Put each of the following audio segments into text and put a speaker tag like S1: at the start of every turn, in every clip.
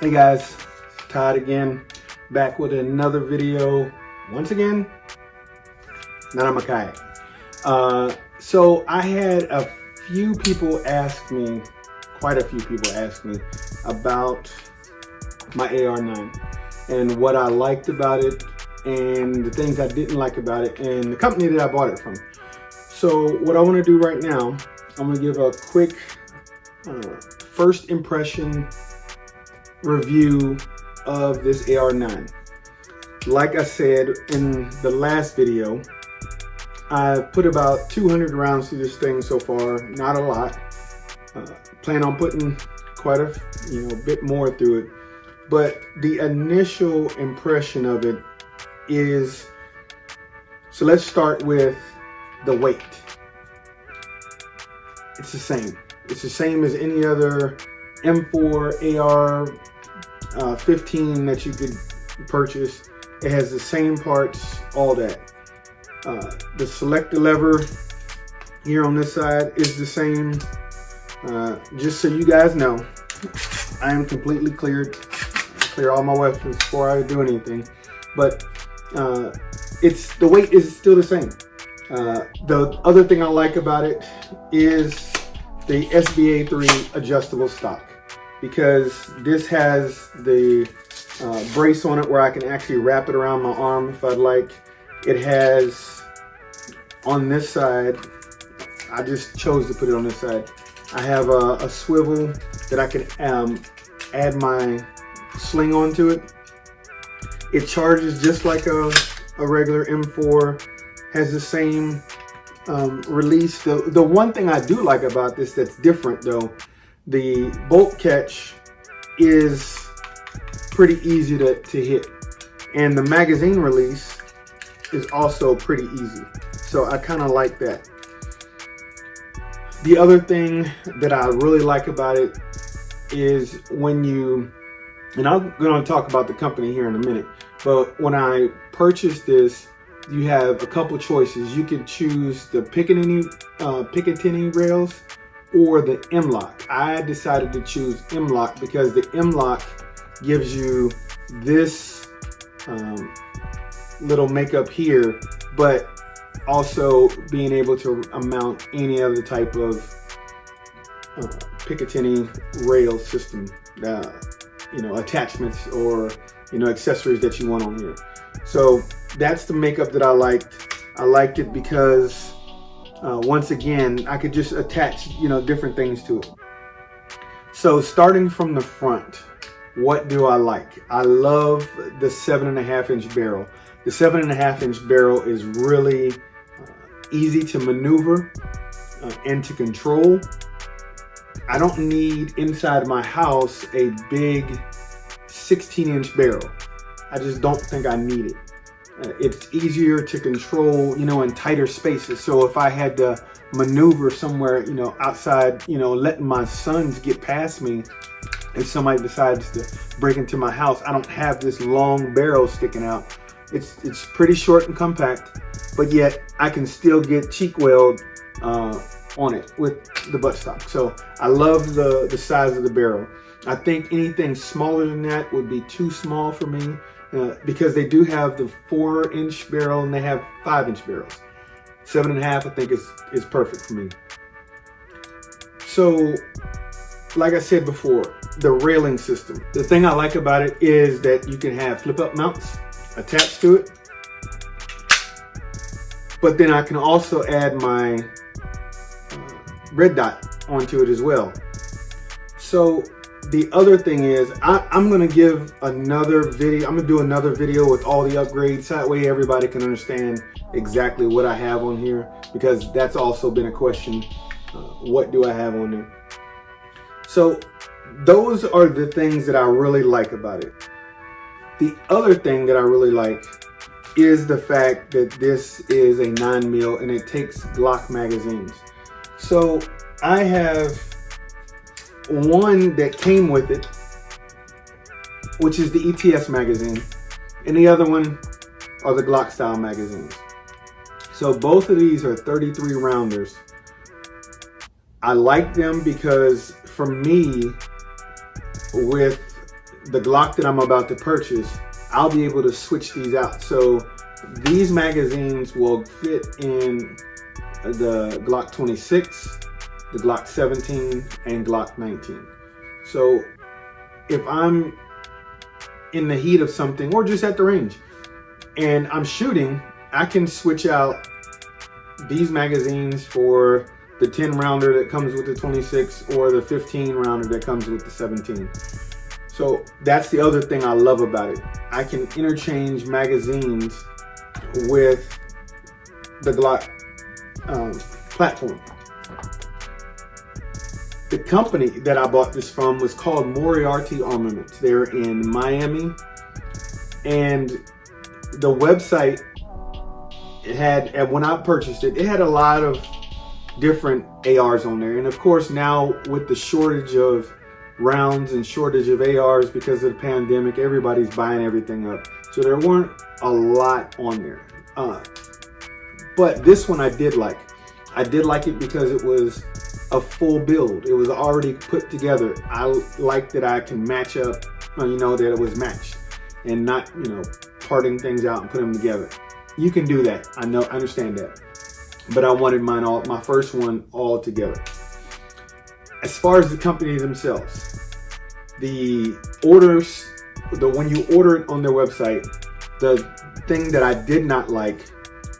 S1: Hey guys, Todd again, back with another video. Once again, not on my kayak. So I had a few people ask me, quite a few people ask me about my AR-9 and what I liked about it and the things I didn't like about it and the company that I bought it from. So what I want to do right now, I'm going to give a quick first impression review of this AR-9. Like I said in the last video, I've put about 200 rounds through this thing so far, not a lot. Plan on putting quite a bit more through it, but the initial impression of it is, so let's start with the weight. It's the same. It's the same as any other M4 AR 15 that you could purchase. It has the same parts, all that. The selector lever here on this side is the same. Just so you guys know, I am completely cleared. Clear all my weapons before I do anything. But the weight is still the same. The other thing I like about it is the SBA3 adjustable stock, because this has the brace on it where I can actually wrap it around my arm if I'd like. It has on this side, I just chose to put it on this side, I have a swivel that I can add my sling onto it. It charges just like a regular M4, has the same release. The one thing I do like about this that's different though, the bolt catch is pretty easy to hit, and the magazine release is also pretty easy, so I kind of like that. The other thing that I really like about it is when you, and I'm going to talk about the company here in a minute, but when I purchased this, you have a couple choices. You can choose the Picatinny rails or the M-LOK. I decided to choose M-LOK because the M-LOK gives you this little makeup here, but also being able to mount any other type of Picatinny rail system, attachments or accessories that you want on here. So that's the makeup that I liked. I liked it because once again, I could just attach different things to it. So starting from the front, what do I like? I love the 7.5-inch barrel. The 7.5-inch barrel is really easy to maneuver and to control. I don't need inside my house a big 16-inch barrel. I just don't think I need it. It's easier to control, in tighter spaces. So if I had to maneuver somewhere, outside, letting my sons get past me, if somebody decides to break into my house, I don't have this long barrel sticking out. It's pretty short and compact, but yet I can still get cheek weld on it with the buttstock. So I love the size of the barrel. I think anything smaller than that would be too small for me, because they do have the 4-inch barrel and they have 5-inch barrels. 7.5, I think is perfect for me. So, like I said before, the railing system. The thing I like about it is that you can have flip-up mounts attached to it, but then I can also add my red dot onto it as well. So the other thing is, I'm going to give another video. I'm going to do another video with all the upgrades. That way everybody can understand exactly what I have on here, because that's also been a question. What do I have on there? So those are the things that I really like about it. The other thing that I really like is the fact that this is a 9mm and it takes Glock magazines. So I have one that came with it, which is the ETS magazine, and the other one are the Glock style magazines. So both of these are 33 rounders. I like them because for me, with the Glock that I'm about to purchase, I'll be able to switch these out. So these magazines will fit in the Glock 26, the Glock 17, and Glock 19. So if I'm in the heat of something, or just at the range, and I'm shooting, I can switch out these magazines for the 10 rounder that comes with the 26 or the 15 rounder that comes with the 17. So that's the other thing I love about it. I can interchange magazines with the Glock platform. The company that I bought this from was called Moriarti Armaments. They're in Miami, and the website, it had, when I purchased it, it had a lot of different ARs on there. And of course, now with the shortage of rounds and shortage of ARs because of the pandemic, everybody's buying everything up. So there weren't a lot on there. But this one I did like. I did like it because it was a full build. It was already put together. I like that I can match up, that it was matched and not, parting things out and put them together. You can do that. I understand that. But I wanted my first one all together. As far as the company themselves, the orders, when you order it on their website, the thing that I did not like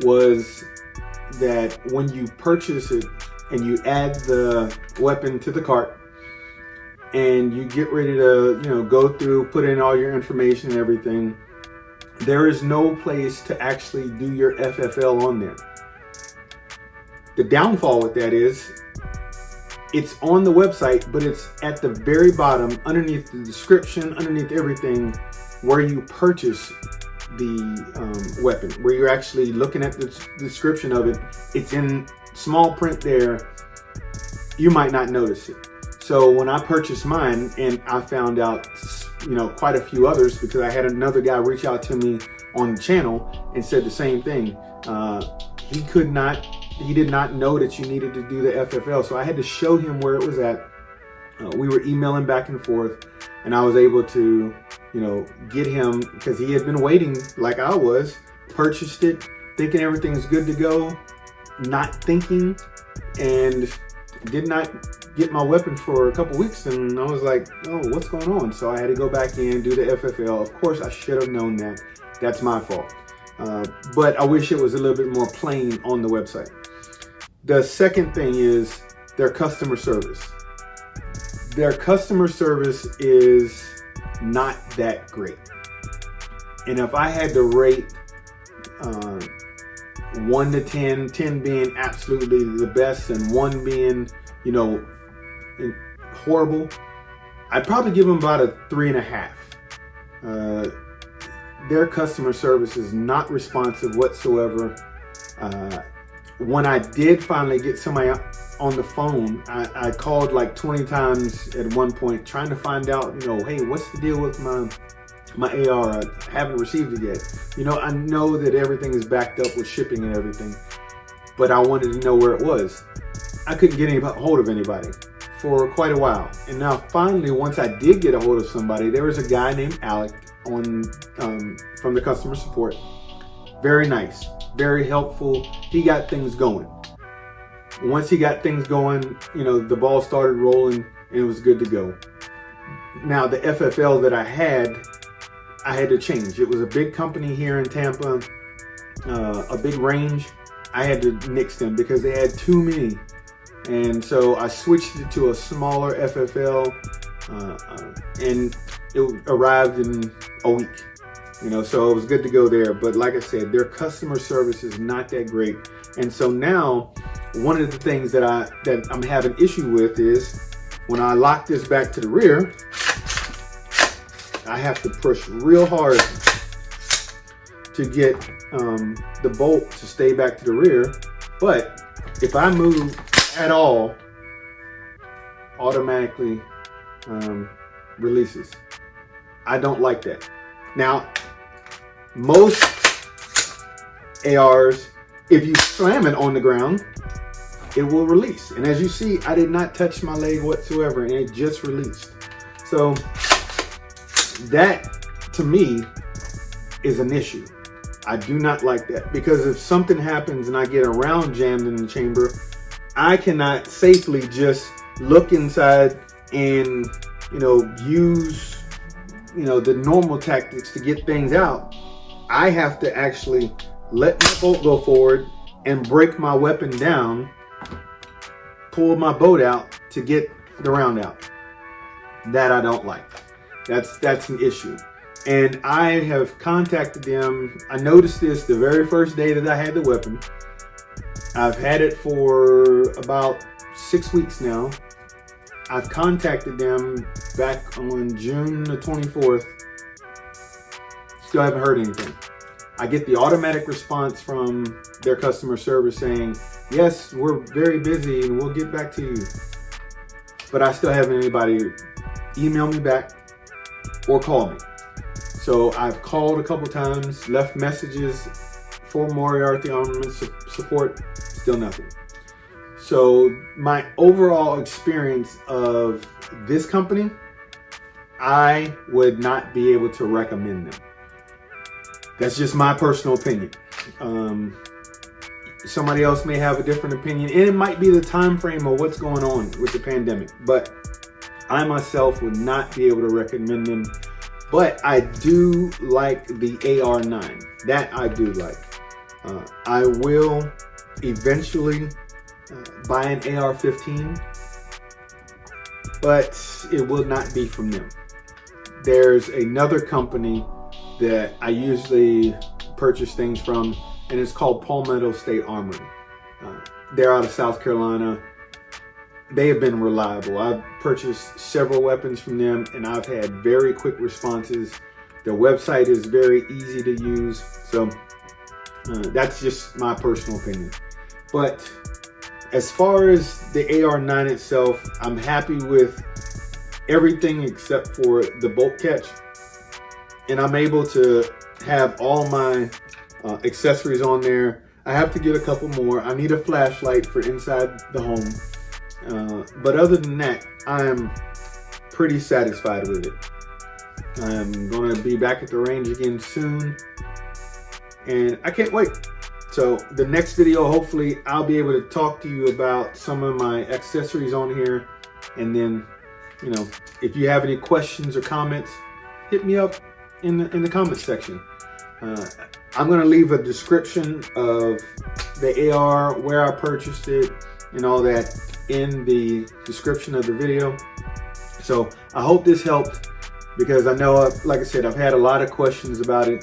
S1: was that when you purchase it and you add the weapon to the cart and you get ready to, go through, put in all your information and everything, there is no place to actually do your FFL on there. The downfall with that is it's on the website, but it's at the very bottom, underneath the description, underneath everything, where you purchase the weapon, where you're actually looking at the description of it. It's in small print there. You might not notice it. So when I purchased mine, and I found out, quite a few others, because I had another guy reach out to me on the channel and said the same thing. He did not know that you needed to do the FFL. So I had to show him where it was at. We were emailing back and forth, and I was able to, get him, because he had been waiting like I was, purchased it, thinking everything's good to go, not thinking, and did not get my weapon for a couple weeks. And I was like, oh, what's going on? So I had to go back in, do the FFL. Of course, I should have known that. That's my fault. But I wish it was a little bit more plain on the website. The second thing is their customer service. Their customer service is not that great. And if I had to rate 1 to 10, 10 being absolutely the best and 1 being, horrible, I'd probably give them about a 3.5. Their customer service is not responsive whatsoever. When I did finally get somebody on the phone, I called like 20 times at one point trying to find out, hey, what's the deal with my AR? I haven't received it yet. I know that everything is backed up with shipping and everything, but I wanted to know where it was. I couldn't get a hold of anybody for quite a while. And now finally, once I did get a hold of somebody, there was a guy named Alec from the customer support. Very nice, very helpful. He got things going. Once he got things going, the ball started rolling and it was good to go. Now the FFL that I had to change. It was a big company here in Tampa, a big range. I had to nix them because they had too many. And so I switched it to a smaller FFL, and it arrived in a week. So it was good to go there. But like I said, their customer service is not that great. And so now, one of the things that I'm having issue with is when I lock this back to the rear, I have to push real hard to get the bolt to stay back to the rear. But if I move at all, automatically releases. I don't like that. Now, most ARs, if you slam it on the ground, it will release. And as you see, I did not touch my leg whatsoever, and it just released. So that to me is an issue. I do not like that, because if something happens and I get a round jammed in the chamber, I cannot safely just look inside and, use, the normal tactics to get things out. I have to actually let my boat go forward and break my weapon down, pull my boat out to get the round out. That I don't like. That's an issue. And I have contacted them. I noticed this the very first day that I had the weapon. I've had it for about 6 weeks now. I've contacted them back on June the 24th. Still haven't heard anything. I get the automatic response from their customer service saying, yes, we're very busy and we'll get back to you. But I still haven't anybody email me back or call me. So I've called a couple times, left messages for Moriarti Armaments support, still nothing. So my overall experience of this company, I would not be able to recommend them. That's just my personal opinion. Somebody else may have a different opinion, and it might be the time frame of what's going on with the pandemic, but I myself would not be able to recommend them. But I do like the AR-9. That I do like. I will eventually buy an AR-15, but it will not be from them. There's another company that I usually purchase things from, and it's called Palmetto State Armory. They're out of South Carolina. They have been reliable. I've purchased several weapons from them, and I've had very quick responses. Their website is very easy to use. So that's just my personal opinion. But as far as the AR-9 itself, I'm happy with everything except for the bolt catch. And I'm able to have all my accessories on there. I have to get a couple more. I need a flashlight for inside the home. But other than that, I'm pretty satisfied with it. I'm going to be back at the range again soon, and I can't wait. So the next video, hopefully I'll be able to talk to you about some of my accessories on here. And then, if you have any questions or comments, hit me up in the comment section. I'm going to leave a description of the AR, where I purchased it, and all that in the description of the video. So I hope this helped, because I know, like I said, I've had a lot of questions about it.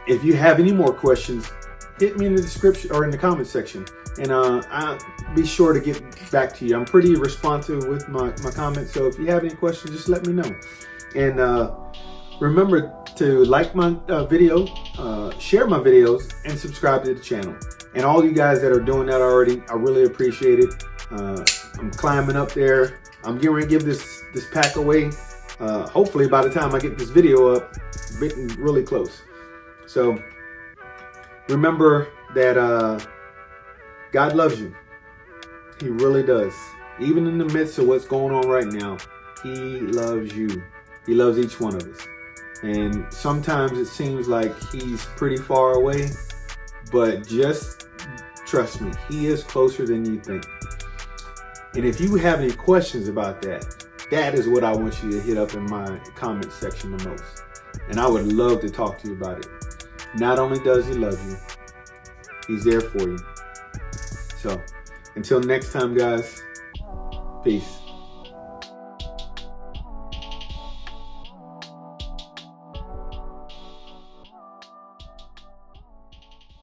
S1: If you have any more questions, hit me in the description or in the comment section, and I'll be sure to get back to you. I'm pretty responsive with my comments, so if you have any questions, just let me know. And remember to like my video, share my videos, and subscribe to the channel. And all you guys that are doing that already, I really appreciate it. I'm climbing up there. I'm getting ready to give this pack away. Hopefully by the time I get this video up, getting really close. So remember that God loves you. He really does. Even in the midst of what's going on right now, He loves you. He loves each one of us. And sometimes it seems like He's pretty far away, but just trust me, He is closer than you think. And if you have any questions about that, that is what I want you to hit up in my comment section the most. And I would love to talk to you about it. Not only does He love you, He's there for you. So until next time, guys, peace.